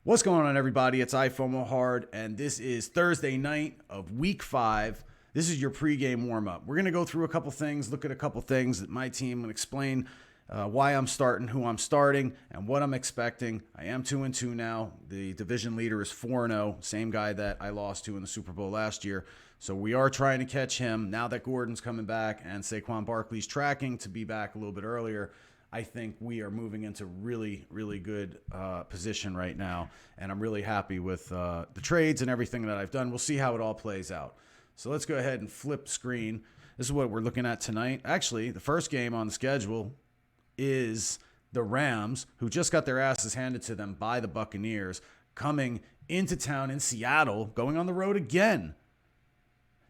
What's going on, everybody? It's iFOMOhard, and this is Thursday night of Week 5. This is your pregame warm-up. We're going to go through a couple things, look at a couple things that my team and explain why I'm starting, who I'm starting, and what I'm expecting. I am 2-2 now. The division leader is 4-0, same guy that I lost to in the Super Bowl last year. So we are trying to catch him now that Gordon's coming back and Saquon Barkley's tracking to be back a little bit earlier. I think we are moving into really, really good position right now, and I'm really happy with the trades and everything that I've done. We'll see how it all plays out. So let's go ahead and flip screen. This is what we're looking at tonight. Actually, the first game on the schedule is the Rams, who just got their asses handed to them by the Buccaneers, coming into town in Seattle, going on the road again.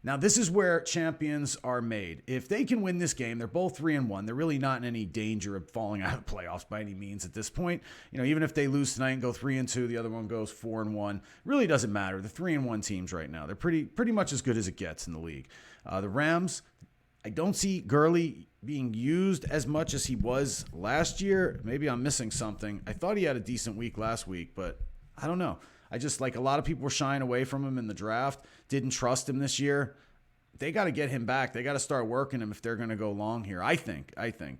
Now, this is where champions are made. If they can win this game, they're both 3-1. They're really not in any danger of falling out of the playoffs by any means at this point. You know, even if they lose tonight and go 3-2, the other one goes 4-1. Really doesn't matter. The 3-1 teams right now, they're pretty much as good as it gets in the league. The Rams, I don't see Gurley being used as much as he was last year. Maybe I'm missing something. I thought he had a decent week last week, but I don't know. I just, like, a lot of people were shying away from him in the draft, didn't trust him this year. They got to get him back. They got to start working him if they're going to go long here, I think.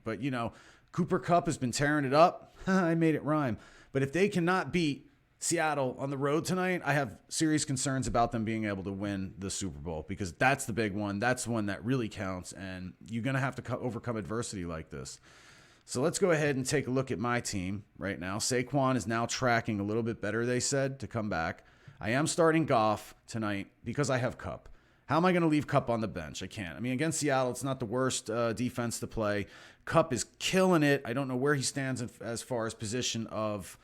But, you know, Cooper Kupp has been tearing it up. I made it rhyme. But if they cannot beat Seattle on the road tonight, I have serious concerns about them being able to win the Super Bowl, because that's the big one. That's the one that really counts, and you're going to have to overcome adversity like this. So let's go ahead and take a look at my team right now. Saquon is now tracking a little bit better, they said, to come back. I am starting Goff tonight because I have Kupp. How am I going to leave Kupp on the bench? I can't. I mean, against Seattle, it's not the worst defense to play. Kupp is killing it. I don't know where he stands as far as position of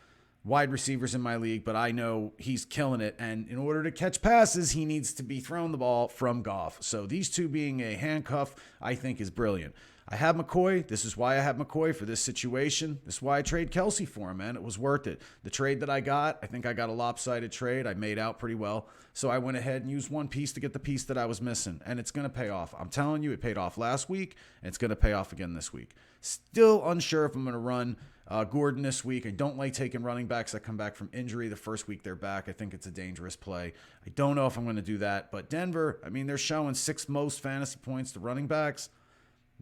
wide receivers in my league, but I know he's killing it. And in order to catch passes, he needs to be throwing the ball from Goff. So these two being a handcuff, I think, is brilliant. I have McCoy. This is why I have McCoy for this situation. This is why I trade Kelsey for him, man. It was worth it. The trade that I got, I think I got a lopsided trade. I made out pretty well. So I went ahead and used one piece to get the piece that I was missing, and it's going to pay off. I'm telling you, it paid off last week, and it's going to pay off again this week. Still unsure if I'm going to run Gordon this week. I don't like taking running backs that come back from injury the first week they're back. I think it's a dangerous play. I don't know if I'm going to do that. But Denver, I mean, they're showing 6th most fantasy points to running backs.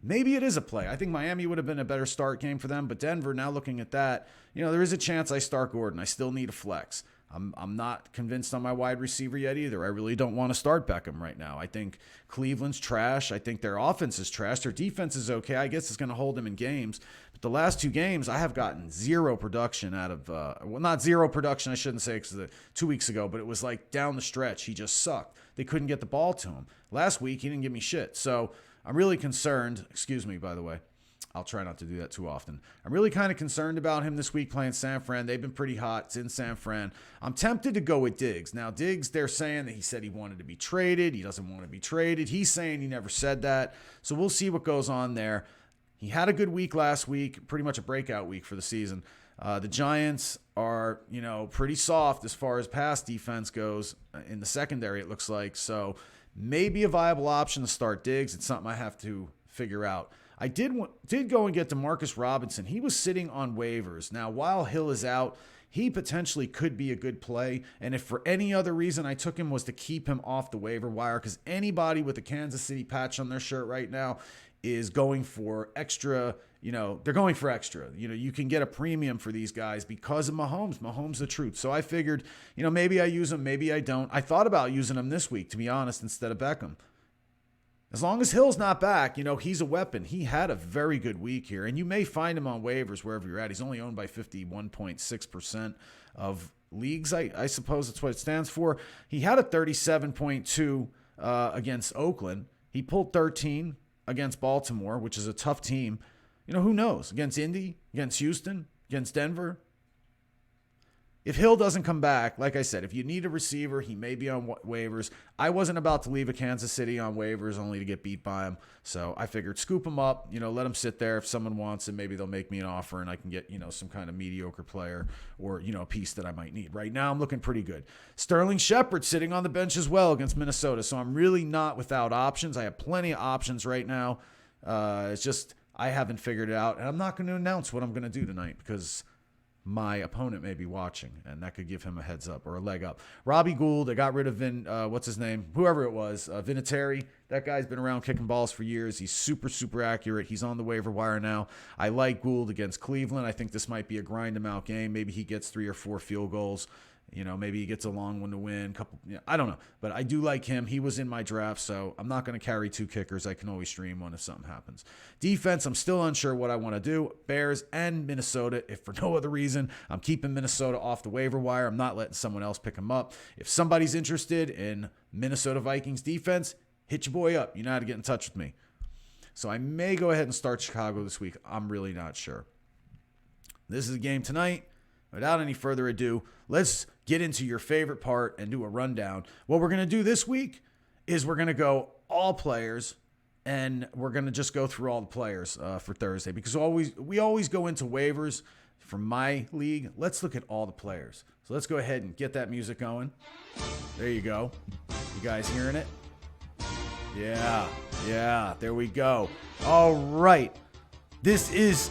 Maybe it is a play. I think Miami would have been a better start game for them, but Denver, now looking at that, you know, there is a chance I start Gordon. I still need a flex. I'm not convinced on my wide receiver yet either. I really don't want to start Beckham right now. I think Cleveland's trash. I think their offense is trash. Their defense is okay. I guess it's going to hold them in games. But the last 2 games, I have gotten zero production out of, well, not zero production, I shouldn't say, because 2 weeks ago, but it was like down the stretch. He just sucked. They couldn't get the ball to him. Last week, he didn't give me shit. So I'm really concerned. Excuse me, by the way. I'll try not to do that too often. I'm really kind of concerned about him this week playing San Fran. They've been pretty hot. It's in San Fran. I'm tempted to go with Diggs. Now, Diggs, they're saying that he said he wanted to be traded. He doesn't want to be traded. He's saying he never said that. So we'll see what goes on there. He had a good week last week, pretty much a breakout week for the season. The Giants are, you know, pretty soft as far as pass defense goes in the secondary, it looks like. So maybe a viable option to start Diggs. It's something I have to figure out. I did go and get DeMarcus Robinson. He was sitting on waivers. Now, while Hill is out, he potentially could be a good play. And if for any other reason I took him was to keep him off the waiver wire, because anybody with a Kansas City patch on their shirt right now is going for extra, you know, they're going for extra. You know, you can get a premium for these guys because of Mahomes. Mahomes the truth. So I figured, you know, maybe I use him, maybe I don't. I thought about using him this week, to be honest, instead of Beckham. As long as Hill's not back, you know, he's a weapon. He had a very good week here, and you may find him on waivers wherever you're at. He's only owned by 51.6% of leagues, I suppose that's what it stands for. He had a 37.2 against Oakland. He pulled 13 against Baltimore, which is a tough team. You know, who knows? Against Indy, against Houston, against Denver. If Hill doesn't come back, like I said, if you need a receiver, he may be on waivers. I wasn't about to leave a Kansas City on waivers only to get beat by him. So I figured scoop him up, you know, let him sit there. If someone wants him, maybe they'll make me an offer and I can get, you know, some kind of mediocre player or, you know, a piece that I might need. Right now, I'm looking pretty good. Sterling Shepard sitting on the bench as well against Minnesota. So I'm really not without options. I have plenty of options right now. It's just I haven't figured it out. And I'm not going to announce what I'm going to do tonight because my opponent may be watching, and that could give him a heads up or a leg up. Robbie Gould, I got rid of what's his name? Whoever it was, Vinatieri. That guy's been around kicking balls for years. He's super, super accurate. He's on the waiver wire now. I like Gould against Cleveland. I think this might be a grind him out game. Maybe he gets 3 or 4 field goals. Maybe he gets a long one to win. I don't know. But I do like him. He was in my draft, so I'm not going to carry 2 kickers. I can always stream one if something happens. Defense, I'm still unsure what I want to do. Bears and Minnesota, if for no other reason. I'm keeping Minnesota off the waiver wire. I'm not letting someone else pick them up. If somebody's interested in Minnesota Vikings defense, hit your boy up. You know how to get in touch with me. So I may go ahead and start Chicago this week. I'm really not sure. This is a game tonight. Without any further ado, let's get into your favorite part and do a rundown. What we're going to do this week is we're going to go all players, and we're going to just go through all the players for Thursday, because we always go into waivers for my league. Let's look at all the players. So let's go ahead and get that music going. There you go. You guys hearing it? Yeah, there we go. All right. This is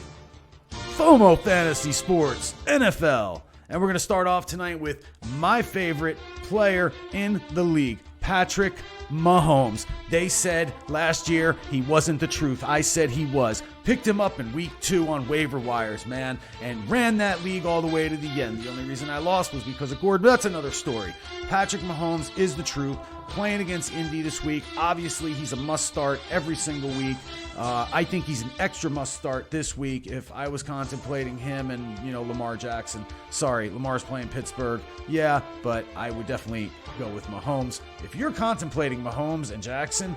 Fomo Fantasy Sports NFL. And we're going to start off tonight with my favorite player in the league, Patrick Mahomes. They said last year he wasn't the truth. I said he was. Picked him up in week 2 on waiver wires, man, and ran that league all the way to the end. The only reason I lost was because of Gordon. That's another story. Patrick Mahomes is the truth. Playing against Indy this week. Obviously, he's a must start every single week. I think he's an extra must start this week if I was contemplating him and, Lamar Jackson. Sorry, Lamar's playing Pittsburgh. Yeah, but I would definitely go with Mahomes. If you're contemplating Mahomes and Jackson,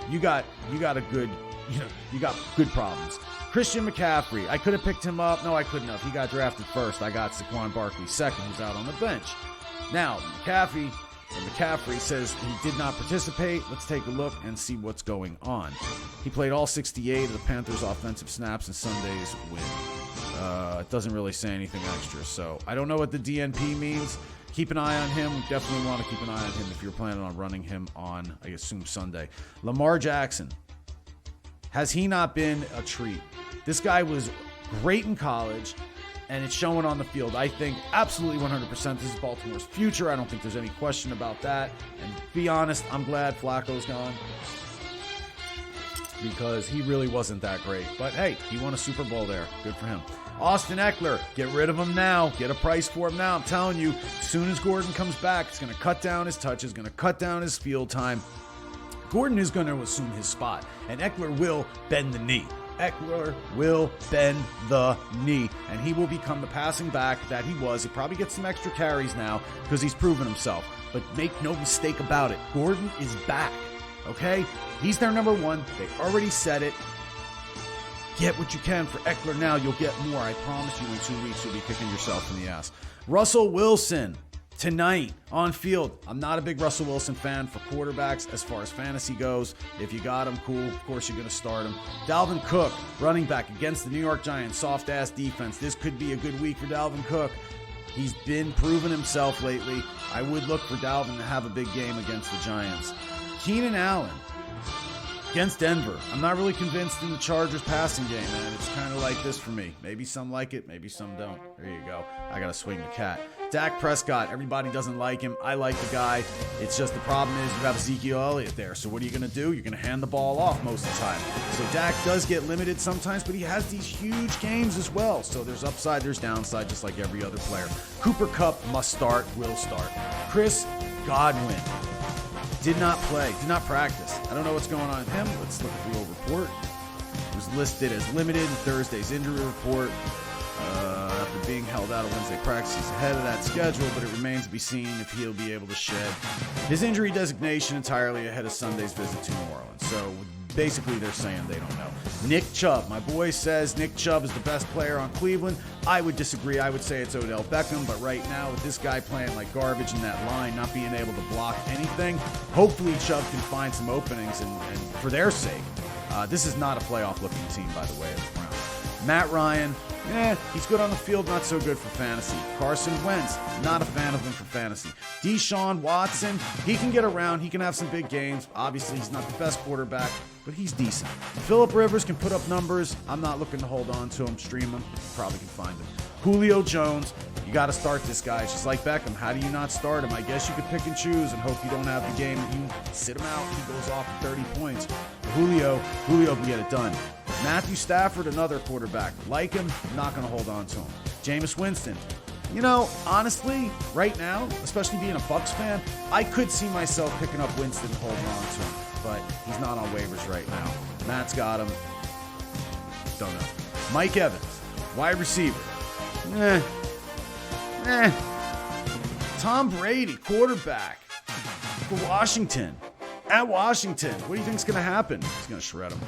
you got good problems. Christian McCaffrey, I could have picked him up. No, I couldn't have. He got drafted first. I got Saquon Barkley second, who's out on the bench. Now, McCaffrey says he did not participate. Let's take a look and see what's going on. He played all 68 of the Panthers' offensive snaps in Sunday's win. It doesn't really say anything extra, so I don't know what the DNP means. Keep an eye on him. We definitely want to keep an eye on him if you're planning on running him on, I assume, Sunday. Lamar Jackson. Has he not been a treat? This guy was great in college, and it's showing on the field. I think absolutely 100% this is Baltimore's future. I don't think there's any question about that. And to be honest, I'm glad Flacco's gone, because he really wasn't that great. But hey, he won a Super Bowl there. Good for him. Austin Eckler, get rid of him now. Get a price for him now. I'm telling you, as soon as Gordon comes back, it's going to cut down his touches, going to cut down his field time. Gordon is going to assume his spot, and Eckler will bend the knee. Eckler will bend the knee, and he will become the passing back that he was. He probably gets some extra carries now because he's proven himself. But make no mistake about it, Gordon is back, okay? He's their number 1. They already said it. Get what you can for Eckler now. You'll get more. I promise you in 2 weeks you'll be kicking yourself in the ass. Russell Wilson. Tonight on field, I'm not a big Russell Wilson fan for quarterbacks as far as fantasy goes. If you got him, cool. Of course, you're going to start him. Dalvin Cook, running back against the New York Giants, soft-ass defense. This could be a good week for Dalvin Cook. He's been proving himself lately. I would look for Dalvin to have a big game against the Giants. Keenan Allen against Denver. I'm not really convinced in the Chargers passing game, man. It's kind of like this for me. Maybe some like it, maybe some don't. There you go. I got to swing the cat. Dak Prescott, everybody doesn't like him. I like the guy. It's just the problem is you have Ezekiel Elliott there. So what are you going to do? You're going to hand the ball off most of the time. So Dak does get limited sometimes, but he has these huge games as well. So there's upside, there's downside, just like every other player. Cooper Kupp must start, will start. Chris Godwin did not play, did not practice. I don't know what's going on with him. Let's look at the old report. He was listed as limited in Thursday's injury report. After being held out of Wednesday practice, he's ahead of that schedule, but it remains to be seen if he'll be able to shed his injury designation entirely ahead of Sunday's visit to New Orleans. So basically they're saying they don't know. Nick Chubb, my boy says Nick Chubb is the best player on Cleveland. I would disagree. I would say it's Odell Beckham, but right now with this guy playing like garbage in that line, not being able to block anything, hopefully Chubb can find some openings and for their sake. This is not a playoff-looking team, by the way, of the Browns. Matt Ryan, he's good on the field, not so good for fantasy. Carson Wentz, not a fan of him for fantasy. Deshaun Watson, he can get around. He can have some big games. Obviously, he's not the best quarterback, but he's decent. Phillip Rivers can put up numbers. I'm not looking to hold on to him, stream him. Probably can find him. Julio Jones, you got to start this guy. It's just like Beckham. How do you not start him? I guess you could pick and choose and hope you don't have the game. You sit him out, he goes off for 30 points. Julio can get it done. Matthew Stafford, another quarterback. Like him, not going to hold on to him. Jameis Winston. You know, honestly, right now, especially being a Bucs fan, I could see myself picking up Winston and holding on to him, but he's not on waivers right now. Matt's got him. Don't know. Mike Evans, wide receiver. Tom Brady, quarterback for Washington. At Washington, what do you think's going to happen? He's going to shred him.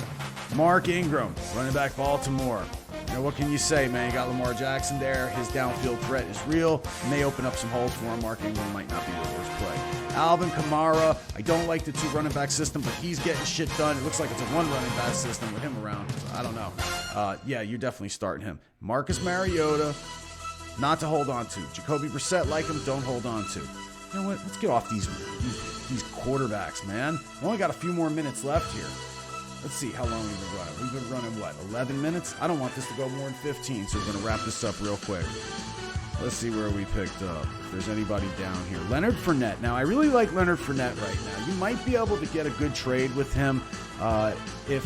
Mark Ingram, running back Baltimore. You know, what can you say, man? You got Lamar Jackson there. His downfield threat is real. May open up some holes for him. Mark Ingram might not be the worst play. Alvin Kamara. I don't like the 2 running back system, but he's getting shit done. It looks like it's a 1 running back system with him around. So I don't know. Yeah, you're definitely starting him. Marcus Mariota, not to hold on to. Jacoby Brissett, like him, don't hold on to. You know what? Let's get off these quarterbacks, man. We only got a few more minutes left here. Let's see how long we've been running. We've been running, what, 11 minutes? I don't want this to go more than 15, so we're going to wrap this up real quick. Let's see where we picked up. If there's anybody down here. Leonard Fournette. Now, I really like Leonard Fournette right now. You might be able to get a good trade with him. If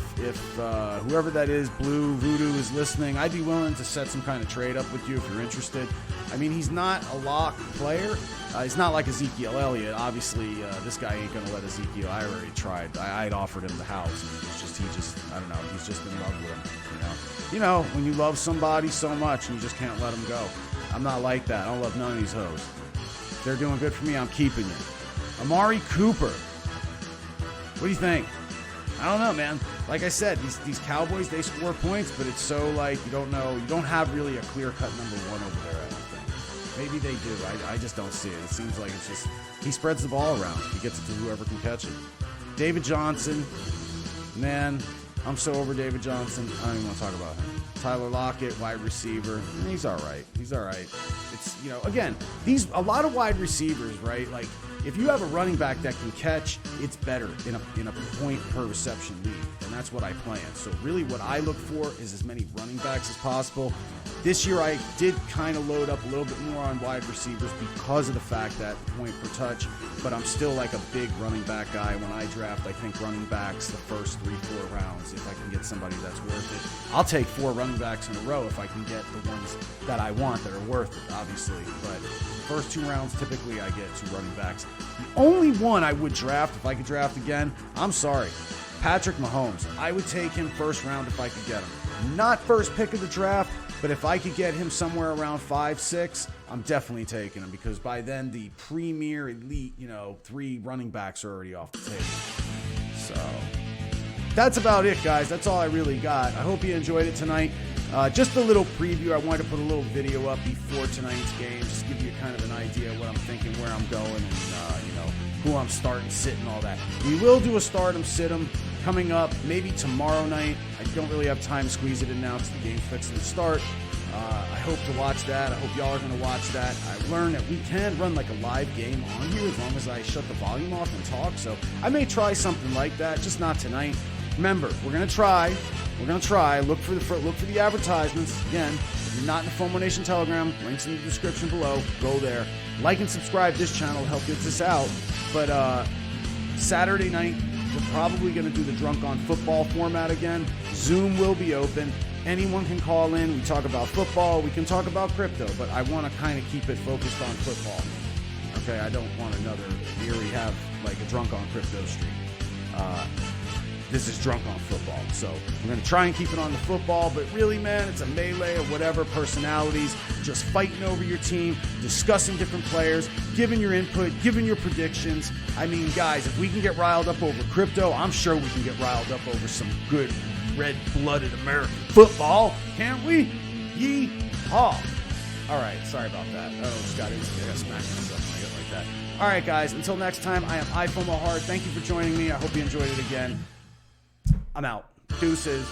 whoever that is, Blue Voodoo, is listening, I'd be willing to set some kind of trade up with you if you're interested. I mean, he's not a lock player. He's not like Ezekiel Elliott. Obviously, this guy ain't going to let Ezekiel. I already tried. I'd offered him the house. And he just, I don't know, he's just in love with him. You know, when you love somebody so much and you just can't let them go. I'm not like that. I don't love none of these hoes. If they're doing good for me, I'm keeping you. Amari Cooper. What do you think? I don't know, man. Like I said, these Cowboys, they score points, but it's so like you don't know. You don't have really a clear-cut number 1 over there, I don't think. Maybe they do. I just don't see it. It seems like it's just he spreads the ball around. He gets it to whoever can catch it. David Johnson. Man, I'm so over David Johnson. I don't even want to talk about him. Tyler Lockett, wide receiver. He's all right. He's all right. It's, you know, again, a lot of wide receivers, right? Like, if you have a running back that can catch, it's better in a point per reception league, and that's what I plan. So really what I look for is as many running backs as possible. This year I did kind of load up a little bit more on wide receivers because of the fact that point per touch, but I'm still like a big running back guy. When I draft, I think running backs the first 3-4 rounds. If I can get somebody that's worth it, I'll take 4 running backs in a row if I can get the ones that I want that are worth it, obviously. But first 2 rounds, typically I get 2 running backs. The only one I would draft, if I could draft again, I'm sorry, Patrick Mahomes. I would take him first round if I could get him. Not first pick of the draft, but if I could get him somewhere around 5-6, I'm definitely taking him, because by then the premier elite, 3 running backs are already off the table. So that's about it, guys. That's all I really got. I hope you enjoyed it tonight. Just a little preview. I wanted to put a little video up before tonight's game, just to give you kind of an idea of what I'm thinking, where I'm going, and who I'm starting, sitting, all that. We will do a start 'em, sit 'em coming up maybe tomorrow night. I don't really have time to squeeze it in now because the game's fixing to start. I hope to watch that. I hope y'all are going to watch that. I learned that we can run like a live game on here as long as I shut the volume off and talk. So I may try something like that, just not tonight. Remember, we're going to try. We're going to try. Look for the advertisements. Again, if you're not in the FomoNation Telegram, links in the description below. Go there. Like and subscribe to this channel to help get this out. But Saturday night, we're probably going to do the Drunk on Football format again. Zoom will be open. Anyone can call in. We talk about football. We can talk about crypto. But I want to kind of keep it focused on football. Okay, I don't want another, here we have like a Drunk on Crypto stream. This is Drunk on Football. So we're going to try and keep it on the football, but really, man, it's a melee of whatever personalities, just fighting over your team, discussing different players, giving your input, giving your predictions. I mean, guys, if we can get riled up over crypto, I'm sure we can get riled up over some good red-blooded American football. Can't we? Yee-haw. All right, sorry about that. Oh, just got smacked myself when I get like that. All right, guys, until next time, I am iFOMOhard. Thank you for joining me. I hope you enjoyed it again. I'm out. Deuces.